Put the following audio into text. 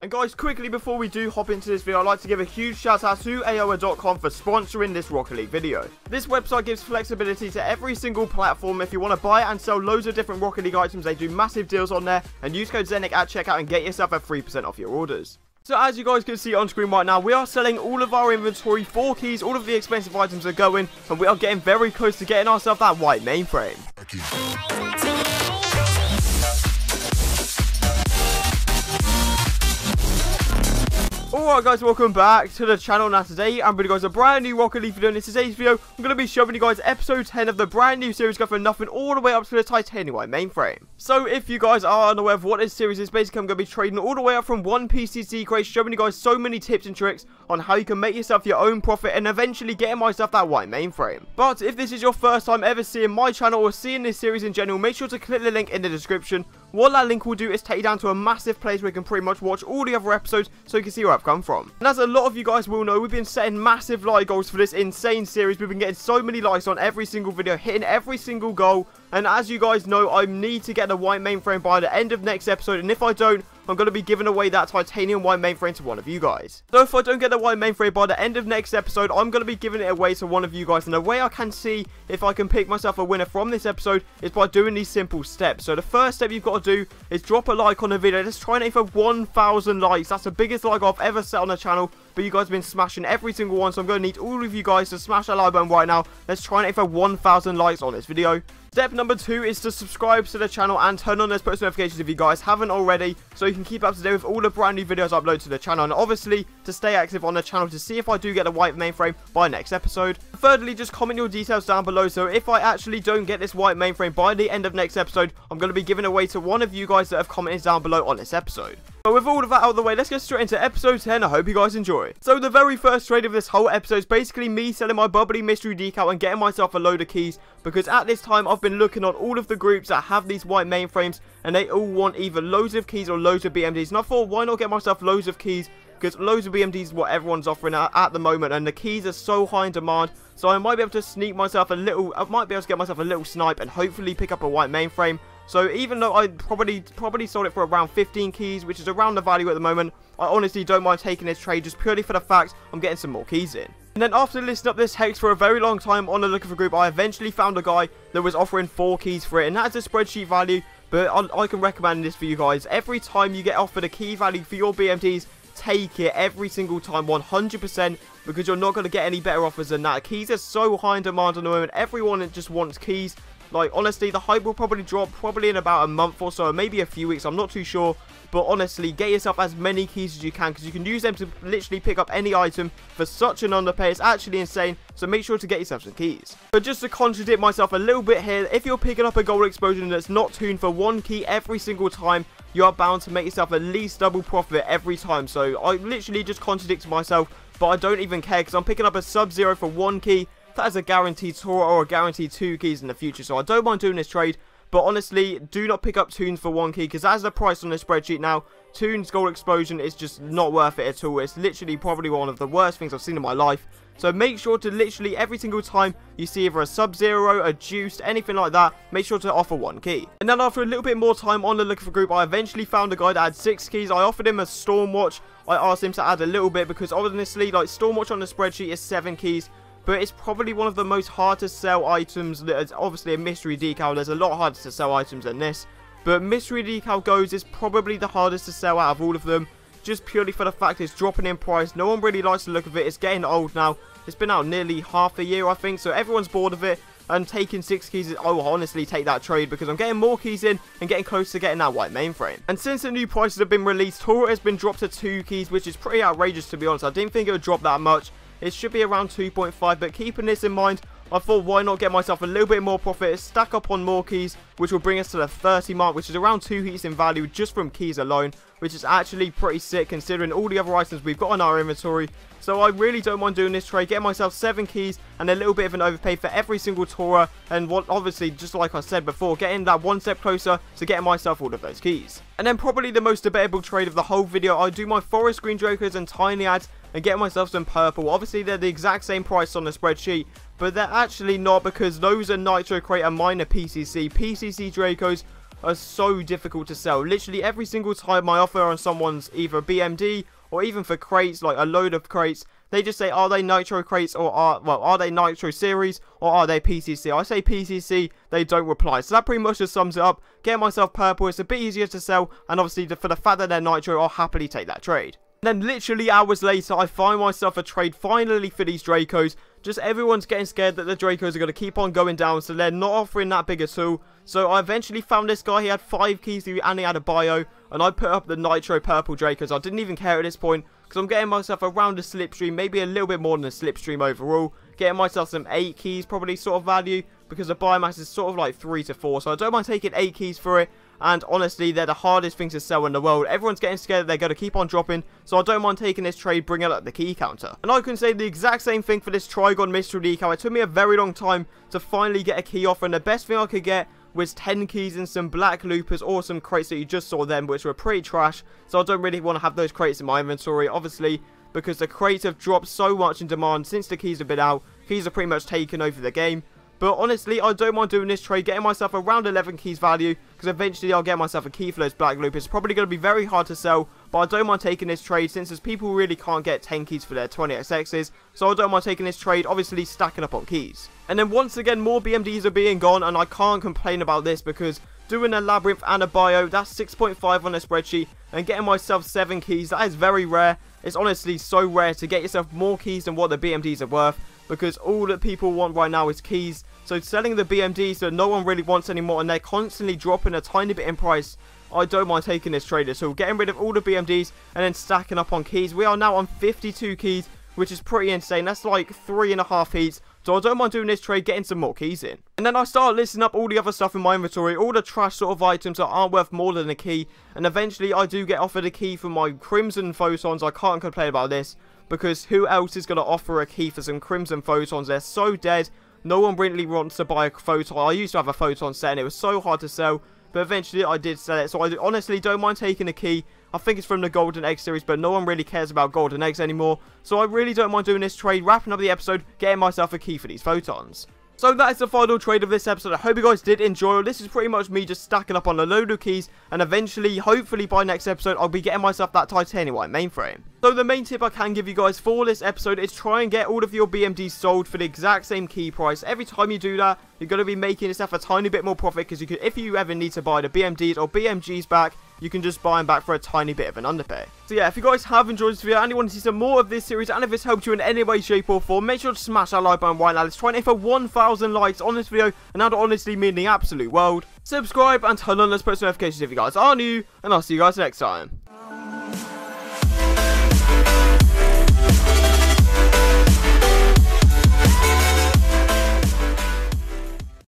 And guys, quickly before we do hop into this video, I'd like to give a huge shout out to AOA.com for sponsoring this Rocket League video. This website gives flexibility to every single platform. If you want to buy and sell loads of different Rocket League items, they do massive deals on there. And use code Zenic at checkout and get yourself a 3% off your orders. So as you guys can see on screen right now, we are selling all of our inventory, 4 keys, all of the expensive items are going, and we are getting very close to getting ourselves that white mainframe. Alright guys, welcome back to the channel. Now today I'm bringing you guys a brand new Rocket League video. In today's video, I'm going to be showing you guys episode 10 of the brand new series, go from nothing all the way up to the titanium white mainframe. So if you guys are unaware of what this series is, basically I'm going to be trading all the way up from one PCC crate, showing you guys so many tips and tricks on how you can make yourself your own profit and eventually getting myself that white mainframe. But if this is your first time ever seeing my channel or seeing this series in general, make sure to click the link in the description. What that link will do is take you down to a massive place where you can pretty much watch all the other episodes so you can see where I've come from. And as a lot of you guys will know, we've been setting massive like goals for this insane series. We've been getting so many likes on every single video, hitting every single goal. And as you guys know, I need to get the white mainframe by the end of next episode. And if I don't, I'm going to be giving away that titanium white mainframe to one of you guys. So if I don't get the white mainframe by the end of next episode, I'm going to be giving it away to one of you guys. And the way I can see if I can pick myself a winner from this episode is by doing these simple steps. So the first step you've got to do is drop a like on the video. Let's try and aim for 1,000 likes. That's the biggest like I've ever set on the channel. But you guys have been smashing every single one. So I'm going to need all of you guys to smash that like button right now. Let's try and aim for 1,000 likes on this video. Step number 2 is to subscribe to the channel and turn on those post notifications if you guys haven't already, so you can keep up to date with all the brand new videos I upload to the channel, and obviously to stay active on the channel to see if I do get the white mainframe by next episode. Thirdly, just comment your details down below, so if I actually don't get this white mainframe by the end of next episode, I'm going to be giving away to one of you guys that have commented down below on this episode. But with all of that out of the way, let's get straight into episode 10. I hope you guys enjoy. So the very first trade of this whole episode is basically me selling my bubbly mystery decal and getting myself a load of keys, because at this time I've been looking on all of the groups that have these white mainframes and they all want either loads of keys or loads of BMDs, and I thought, why not get myself loads of keys, because loads of BMDs is what everyone's offering at the moment, and the keys are so high in demand. So I might be able to sneak myself a little, I might be able to get myself a little snipe and hopefully pick up a white mainframe. So even though I probably sold it for around 15 keys, which is around the value at the moment, I honestly don't mind taking this trade just purely for the fact I'm getting some more keys in. And then after listing up this hex for a very long time on the looking for group, I eventually found a guy that was offering 4 keys for it, and that's a spreadsheet value, but I can recommend this for you guys. Every time you get offered a key value for your BMDs, take it every single time, 100%, because you're not going to get any better offers than that. Keys are so high in demand at the moment, everyone just wants keys. Like, honestly, the hype will probably drop in about a month or so, maybe a few weeks, I'm not too sure. But honestly, get yourself as many keys as you can, because you can use them to literally pick up any item for such an underpay. It's actually insane, so make sure to get yourself some keys. But just to contradict myself a little bit here, if you're picking up a gold explosion that's not tuned for 1 key every single time, you are bound to make yourself at least double profit every time. So I literally just contradicted myself, but I don't even care, because I'm picking up a sub-zero for 1 key. That is a guaranteed tour or a guaranteed 2 keys in the future, so I don't mind doing this trade. But honestly, do not pick up tunes for 1 key, because that's the price on this spreadsheet now. Tunes gold explosion is just not worth it at all. It's literally probably one of the worst things I've seen in my life. So make sure to literally every single time you see either a sub-zero, a juiced, anything like that, make sure to offer 1 key. And then after a little bit more time on the looking for group, I eventually found a guy that had 6 keys. I offered him a Stormwatch. I asked him to add a little bit, because honestly, like, Stormwatch on the spreadsheet is 7 keys. But it's probably one of the most hard to sell items. It's obviously a mystery decal. There's a lot harder to sell items than this. But mystery decal goes is probably the hardest to sell out of all of them, just purely for the fact it's dropping in price. No one really likes the look of it. It's getting old now. It's been out nearly half a year, I think. So everyone's bored of it. And taking 6 keys, I will honestly take that trade, because I'm getting more keys in and getting close to getting that white mainframe. And since the new prices have been released, Tora has been dropped to 2 keys, which is pretty outrageous, to be honest. I didn't think it would drop that much. It should be around 2.5, but keeping this in mind, I thought, why not get myself a little bit more profit, stack up on more keys, which will bring us to the 30 mark, which is around 2 keys in value just from keys alone, which is actually pretty sick considering all the other items we've got in our inventory. So I really don't mind doing this trade, getting myself 7 keys and a little bit of an overpay for every single Tora, and what obviously, just like I said before, getting that 1 step closer to getting myself all of those keys. And then probably the most debatable trade of the whole video, I do my forest green Dracos and tiny ads and get myself some purple. Obviously they're the exact same price on the spreadsheet, but they're actually not, because those are nitro crate and mine are PCC. PCC Dracos are so difficult to sell. Literally every single time I offer on someone's either BMD or even for crates, like a load of crates, they just say, are they Nitro crates or are they Nitro series or are they PCC? I say PCC, they don't reply. So that pretty much just sums it up. Getting myself purple, it's a bit easier to sell, and obviously for the fact that they're Nitro, I'll happily take that trade. And then literally hours later, I find myself a trade finally for these Dracos. Just everyone's getting scared that the Dracos are going to keep on going down, so they're not offering that big a tool. So I eventually found this guy. He had 5 keys and he had a bio, and I put up the Nitro purple Dracos. I didn't even care at this point, because I'm getting myself around a slipstream, maybe a little bit more than a slipstream overall. Getting myself some 8 keys probably sort of value, because the biomass is sort of like 3 to 4, so I don't mind taking 8 keys for it. And honestly, they're the hardest things to sell in the world. Everyone's getting scared that they're going to keep on dropping, so I don't mind taking this trade, bringing up the key counter. And I can say the exact same thing for this Trigon Mystery Decal. It took me a very long time to finally get a key offer, and the best thing I could get was 10 keys and some black loopers or some crates that you just saw them, which were pretty trash. So I don't really want to have those crates in my inventory, obviously, because the crates have dropped so much in demand since the keys have been out. Keys are pretty much taken over the game. But honestly, I don't mind doing this trade, getting myself around 11 keys value, because eventually I'll get myself a key for those black loopers. It's probably going to be very hard to sell, but I don't mind taking this trade, since there's people who really can't get 10 keys for their 20xx's, so I don't mind taking this trade, obviously stacking up on keys. And then once again, more BMDs are being gone, and I can't complain about this, because doing a labyrinth and a bio, that's 6.5 on a spreadsheet, and getting myself 7 keys, that is very rare. It's honestly so rare to get yourself more keys than what the BMDs are worth, because all that people want right now is keys. So selling the BMDs that no one really wants anymore, and they're constantly dropping a tiny bit in price, I don't mind taking this trade. So getting rid of all the BMDs and then stacking up on keys. We are now on 52 keys, which is pretty insane. That's like 3.5 heats. So I don't mind doing this trade, getting some more keys in. And then I start listing up all the other stuff in my inventory, all the trash sort of items that aren't worth more than a key. And eventually I do get offered a key for my Crimson Photons. I can't complain about this, because who else is going to offer a key for some Crimson Photons? They're so dead. No one really wants to buy a photon. I used to have a photon set and it was so hard to sell, but eventually I did sell it. So I honestly don't mind taking a key. I think it's from the Golden Egg series, but no one really cares about Golden Eggs anymore. So I really don't mind doing this trade, wrapping up the episode, getting myself a key for these photons. So that is the final trade of this episode. I hope you guys did enjoy. This is pretty much me just stacking up on a load of keys, and eventually, hopefully by next episode, I'll be getting myself that titanium white mainframe. So the main tip I can give you guys for this episode is try and get all of your BMDs sold for the exact same key price. Every time you do that, you're going to be making yourself a tiny bit more profit, because you could, if you ever need to buy the BMDs or BMGs back, you can just buy them back for a tiny bit of an underpay. So yeah, if you guys have enjoyed this video and you want to see some more of this series, and if it's helped you in any way, shape or form, make sure to smash that like button right now. Let's try and aim for 1,000 likes on this video, and that would honestly mean the absolute world. Subscribe and turn on those post notifications if you guys are new, and I'll see you guys next time.